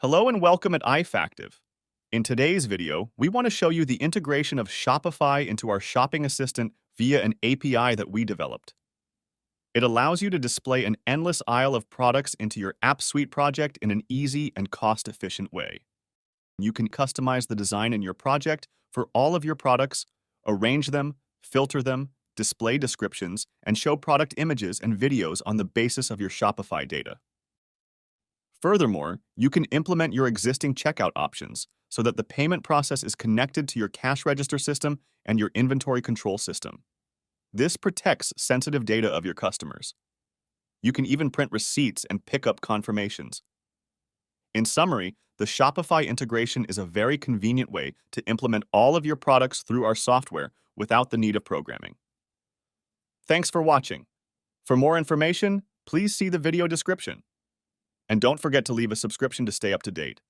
Hello and welcome at EYEFACTIVE. In today's video, we want to show you the integration of Shopify into our shopping assistant via an API that we developed. It allows you to display an endless aisle of products into your AppSuite project in an easy and cost-efficient way. You can customize the design in your project for all of your products, arrange them, filter them, display descriptions, and show product images and videos on the basis of your Shopify data. Furthermore, you can implement your existing checkout options so that the payment process is connected to your cash register system and your inventory control system. This protects sensitive data of your customers. You can even print receipts and pickup confirmations. In summary, the Shopify integration is a very convenient way to implement all of your products through our software without the need of programming. Thanks for watching. For more information, please see the video description. And don't forget to leave a subscription to stay up to date.